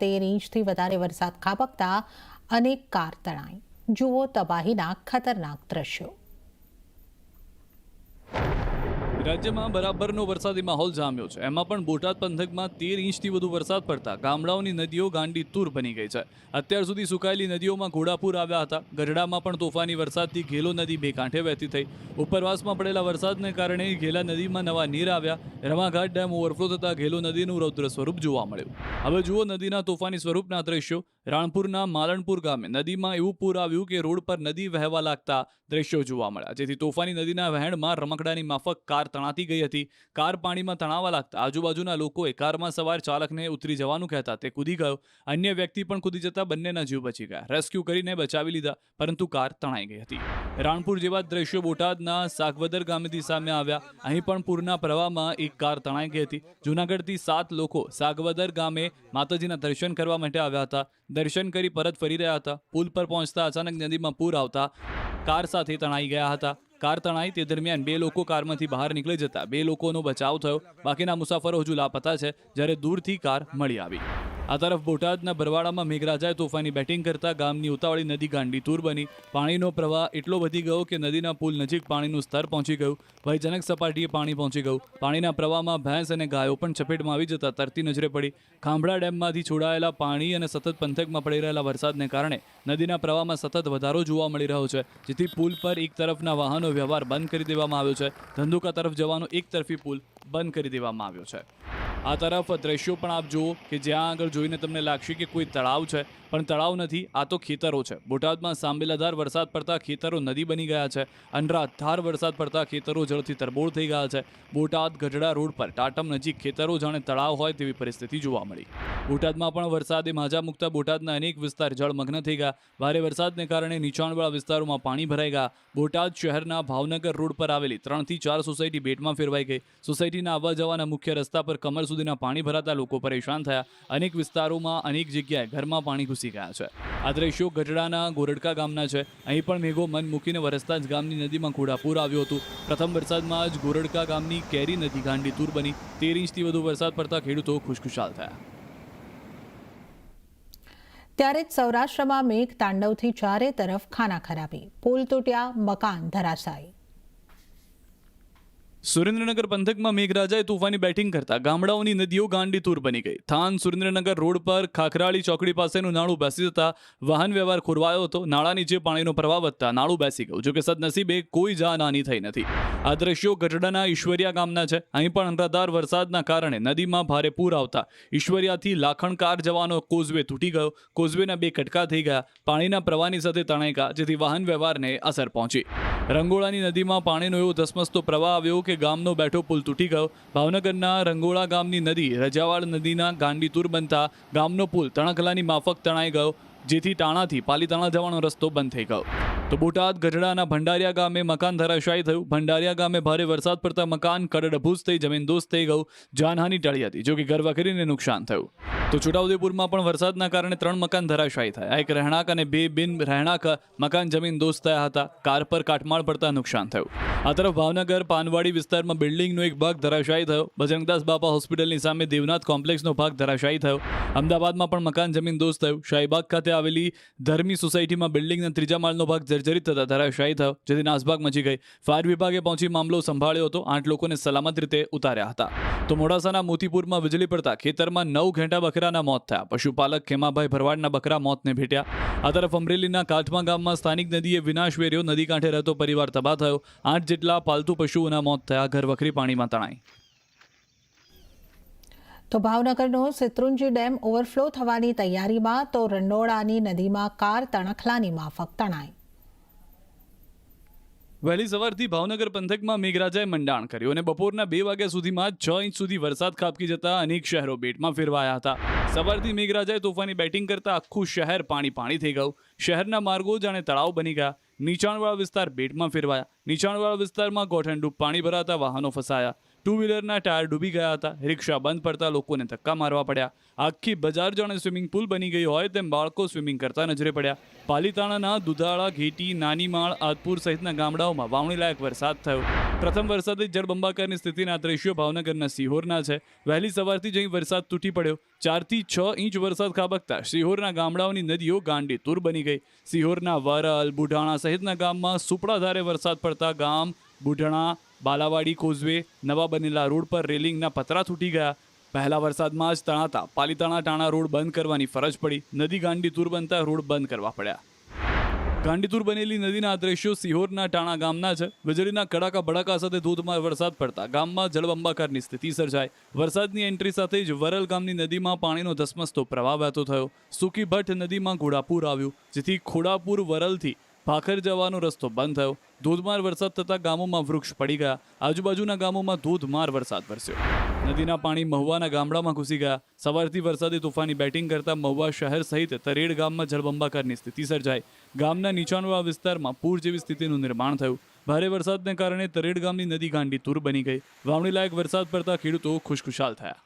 13 ઇંચથી વધારે વરસાદ ખાબકતા અનેક કાર તણાઈ। જુઓ તબાહીના ખતરનાક દ્રશ્યો। રાજ્યમાં બરાબરનો વરસાદી માહોલ જામ્યો છે। એમાં પણ બોટાદ પંથકમાં 13 ઇંચથી વધુ વરસાદ પડતા ગામડાઓની નદીઓ ગાંડી તૂર બની ગઈ છે। અત્યાર સુધી સુકાયેલી નદીઓમાં ઘોડાપૂર આવ્યા હતા। ગઢડામાં પણ તોફાની વરસાદથી ઘેલો નદી બે કાંઠે વહેતી થઈ। ઉપરવાસમાં પડેલા વરસાદને કારણે ઘેલા નદીમાં નવા નીર આવ્યા। રમાઘાટ ડેમ ઓવરફ્લો થતા ઘેલો નદીનું રૌદ્ર સ્વરૂપ જોવા મળ્યું। હવે જુઓ નદીના તોફાની સ્વરૂપના દ્રશ્યો। રાણપુરના માલણપુર ગામે નદીમાં એવું પૂર આવ્યું કે રોડ પર નદી વહેવા લાગતા દ્રશ્યો જોવા મળ્યા, જેથી તોફાની નદીના વહેણમાં રમકડાની માફક કાર તણાતી ગઈ હતી। કાર પાણીમાં તણાવા લાગતા આજુબાજુના લોકોએ કારમાં સવાર ચાલકને ઉતરી જવાનું કહેતા તે કૂદી ગયો। અન્ય વ્યક્તિ પણ કૂદી જતા બંનેના જીવ બચી ગયા। રેસ્ક્યુ કરીને બચાવી લીધા, પરંતુ કાર તણાઈ ગઈ હતી। રાણપુર જેવા દ્રશ્યો બોટાદના સાગવદર ગામેથી સામે આવ્યા। અહીં પણ પૂરના પ્રવાહમાં એક કાર તણાઈ ગઈ હતી। જૂનાગઢથી 7 લોકો સાગવદર ગામે માતાજીના દર્શન કરવા માટે આવ્યા હતા। દર્શન કરી પરત ફરી રહ્યા હતા। પુલ પર પહોંચતા અચાનક નદીમાં પૂર આવતા કાર સાથે તણાઈ ગયા હતા। કાર તણાઈ તે દરમિયાન 2 લોકો કારમાંથી બહાર નીકળી જતા 2 લોકોનો બચાવ થયો। બાકીના મુસાફરો હજુ લાપતા છે, જ્યારે દૂરથી કાર મળી આવી। આ તરફ બોટાદના બરવાડામાં મેઘરાજાએ તોફાની બેટિંગ કરતા ગામની ઉતાવળી નદી ગાંડી તૂર બની। પાણીનો પ્રવાહ એટલો વધી ગયો કે નદીના પુલ નજીક પાણીનું સ્તર પહોંચી ગયું। ભયજનક સપાટીએ પાણી પહોંચી ગયું। પાણીના પ્રવાહમાં ભેંસ અને ગાયો પણ ચપેટમાં આવી જતા તરતી નજરે પડી। ખાંભળા ડેમમાંથી છોડાયેલા પાણી અને સતત પંથકમાં પડી રહેલા વરસાદને કારણે નદીના પ્રવાહમાં સતત વધારો જોવા મળી રહ્યો છે, જેથી પુલ પર એક તરફના વાહનો વ્યવહાર બંધ કરી દેવામાં આવ્યો છે। ધંધુકા તરફ જવાનો એક તરફી પુલ બંધ કરી દેવામાં આવ્યો છે। આ તરફ દ્રશ્યો પણ આપ જુઓ કે જ્યાં આગળ જોઈને તમને લાગશે કે કોઈ તળાવ છે, પણ તળાવ નથી, આ તો ખેતરો છે। બોટાદમાં સાંબેલાધાર વરસાદ પડતા ખેતરો નદી બની ગયા છે। અનરાધાર વરસાદ પડતા ખેતરો જળથી તરબોળ થઈ ગયા છે। બોટાદ ગઢડા રોડ પર ટાટમ નજીક ખેતરો જાણે તળાવ હોય તેવી પરિસ્થિતિ જોવા મળી। બોટાદમાં પણ વરસાદે માજા મૂકતા બોટાદના અનેક વિસ્તાર જળમગ્ન થઈ ગયા। ભારે વરસાદને કારણે નીચાણવાળા વિસ્તારોમાં પાણી ભરાઈ ગયા। બોટાદ શહેરના ભાવનગર રોડ પર આવેલી 3 થી 4 સોસાયટી બેટમાં ફેરવાઈ ગઈ। સોસાયટીના આવવા જવાના મુખ્ય રસ્તા પર કમર સુધીના પાણી ભરાતા લોકો પરેશાન થયા। અનેક વિસ્તારોમાં અનેક જગ્યાએ ઘરમાં પાણી ઘૂસી ગયા છે। આ દ્રશ્યો ગઢડાના ગોરડકા ગામના છે। અહીં પણ મેઘો મન મૂકીને વરસતા જ ગામની નદીમાં ઘોડાપૂર આવ્યું હતું। પ્રથમ વરસાદમાં જ ગોરડકા ગામની કેરી નદી ગાંડી તૂર બની। 13 ઇંચથી વધુ વરસાદ પડતા ખેડૂતો ખુશખુશાલ થયા। ત્યારે જ સૌરાષ્ટ્રમાં મેઘ તાંડવથી ચારે તરફ ખાના ખરાબી। પુલ તૂટ્યા, મકાન ધરાશાયી। સુરેન્દ્રનગર પંથકમાં મેઘરાજાએ તોફાની બેટિંગ કરતા ગામડાઓની નદીઓ ગાંડી તૂર બની ગઈ। થાન સુરેન્દ્રનગર રોડ પર ખાખરાળી ચોકડી પાસેનું નાળું બેસી જતા વાહન વ્યવહાર ખોરવાયો હતો। નાળા નીચે પાણીનો પ્રવાહ વધતા નાળું બેસી ગયું, જોકે સદનસીબે કોઈ જાનહાની થઈ નથી। આ દ્રશ્યો ગઢડાના ઈશ્વરિયા ગામના છે। અહીં પણ અનરાધાર વરસાદના કારણે નદીમાં ભારે પૂર આવતા ઈશ્વરિયાથી લાખણકાર જવાનો કોઝવે તૂટી ગયો। કોઝવેના 2 કટકા થઈ ગયા। પાણીના પ્રવાહની સાથે તણાઈ ગયા, જેથી વાહન વ્યવહારને અસર પહોંચી। રંગોળાની નદીમાં પાણીનો એવો ધસમસતો પ્રવાહ આવ્યો કે ગામનો બેઠો પુલ તૂટી ગયો। ભાવનગરના રંગોળા ગામની નદી રજાવાડ નદીના ગાંડી તૂર બનતા ગામનો પુલ તણખલાની માફક તણાઈ ગયો, જેથી ટાણાથી પાલીતાણા જવાનો રસ્તો બંધ થઈ ગયો। તો બોટાદ ગઢડાના ભંડારિયા ગામે મકાન ધરાશાયી થયું। ભંડારિયા ગામે ભારે વરસાદ પડતા મકાન કડડભૂસ થઈ જમીનદોસ્ત થઈ ગયું। જાનહાની ટળી હતી, જો કે ઘરવખરીને નુકસાન થયું। તો છોટાઉદેપુરમાં પણ વરસાદના કારણે 3 મકાન ધરાશાયી થયા। એક રહેણાંક અને 2 બિન રહેણાંક મકાન જમીનદોસ્ત થયા હતા। કાર પર કાટમાળ પડતા નુકસાન થયું। આ તરફ ભાવનગર પાનવાડી વિસ્તારમાં બિલ્ડિંગનો એક ભાગ ધરાશાયી થયો। બજરંગદાસ બાપા હોસ્પિટલની સામે દેવનાથ કોમ્પ્લેક્સનો ભાગ ધરાશાયી થયો। અમદાવાદમાં પણ મકાન જમીનદોસ્ત થયું। શાહીબાગ ખાતે આવેલી ધર્મી સોસાયટીમાં બિલ્ડિંગના 3જા માળનો ભાગ જર્જરિત થતા ધરાશાયી થયો, જેથી નાસભાગ મચી ગઈ। ફાયર વિભાગે પહોંચી મામલો સંભાળ્યો હતો। 8 લોકોને સલામત રીતે ઉતાર્યા હતા। તો મોડાસાના મોતીપુરમાં વીજળી પડતા ખેતરમાં 9 ઘેંટા બકરાના મોત થયા। પશુપાલક ખેમાભાઈ ભરવાડના બકરા મોતને ભેટ્યા। આ તરફ અમરેલીના કાઠમા ગામમાં સ્થાનિક નદીએ વિનાશ વેર્યો। નદી કાંઠે રહેતો પરિવાર તબાહ થયો। 8 જેટલા પાલતુ પશુઓના મોત થયા। ઘરવખરી પાણીમાં તણાઈ। તો ભાવનગરનો શેત્રુંજી ડેમ ઓવરફ્લો થવાની તૈયારીમાં, તો રંડોળાની નદીમાં કાર તણખલાની માફક તણાઈ। વહેલી સવારથી ભાવનગર પંથકમાં મેઘરાજાએ મંડાણ કર્યું અને બપોરના 2 વાગ્યા સુધીમાં 6 ઇંચ સુધી વરસાદ ખાબકી જતા અનેક શહેરો બેટમાં ફેરવાયા હતા। સવારથી મેઘરાજાએ તોફાની બેટિંગ કરતા આખું શહેર પાણી થઈ ગયું। શહેરના માર્ગો જાણે તળાવ બની ગયા। નીચાણવાળા વિસ્તાર બેટમાં ફેરવાયા। નીચાણવાળા વિસ્તારમાં ગોઠણડૂબ પાણી ભરાતા વાહનો ફસાયા। ટુ વ્હીલરના ટાયર ડૂબી ગયા હતા. રિક્ષા બંધ પડતા લોકોને ધક્કા મારવા પડ્યા. આખી બજાર જાણે સ્વિમિંગ પુલ બની ગઈ હોય તેમ બાળકો સ્વિમિંગ કરતા નજરે પડ્યા. પાલીતાણાના દુધાળા, ઘેટી, નાનીમાળ, આદપુર સહિતના ગામડાઓમાં વાવણીલાયક વરસાદ થયો. પ્રથમ વરસાદે જળબંબાકારની સ્થિતિના દ્રશ્યો ભાવનગરના સિહોરના છે. વહેલી સવારથી જ અહીં વરસાદ તૂટી પડ્યો. 4 થી 6 ઇંચ વરસાદ ખાબકતા સિહોરના ગામડાઓની નદીઓ ગાંડીતુર બની ગઈ. સિહોરના વરલ, બુઢાણા સહિતના ગામમાં સુપડાધારે વરસાદ પડતા ગામ બુઢાણા, બાલાવાડી કોઝવે, નવા બનેલા રોડ પર રેલિંગના પતરા તૂટી ગયા. પહેલા વરસાદમાં જ તણાતા પાલીતાણા ટાણા રોડ બંધ કરવાની ફરજ પડી. નદી ગાંડીતુર બનતા રોડ બંધ કરવા પડ્યા. ગાંડીતુર બનેલી નદીના આ દ્રશ્યો સિહોરના ટાણા ગામના છે. વીજળીના કડાકા ભડાકા સાથે ધોધમાર વરસાદ પડતા ગામમાં જળબંબાકારની સ્થિતિ સર્જાઈ. વરસાદની એન્ટ્રી સાથે જ વરલ ગામની નદીમાં પાણીનો ધસમસતો પ્રવાહ વહેતો થયો. સુકીભટ્ટ નદીમાં ઘોડાપુર આવ્યું, જેથી ખોડાપુર વરલથી ભાખર જવાનો રસ્તો બંધ થયો. ધોધમાર વરસાદ થતાં ગામોમાં વૃક્ષ પડી ગયા. આજુબાજુના ગામોમાં ધોધમાર વરસાદ વરસ્યો. નદીના પાણી મહુવાના ગામડામાં ઘૂસી ગયા. સવારથી વરસાદે તોફાની બેટિંગ કરતા મહુવા શહેર સહિત તરેડ ગામમાં જળબંબાકારની સ્થિતિ સર્જાઈ. ગામના નીચાણવાળા વિસ્તારમાં પૂર જેવી સ્થિતિનું નિર્માણ થયું. ભારે વરસાદને કારણે તરેડ ગામની નદી ગાંડીતુર બની ગઈ. વાવણીલાયક વરસાદ પડતા ખેડૂતો ખુશખુશાલ થયા.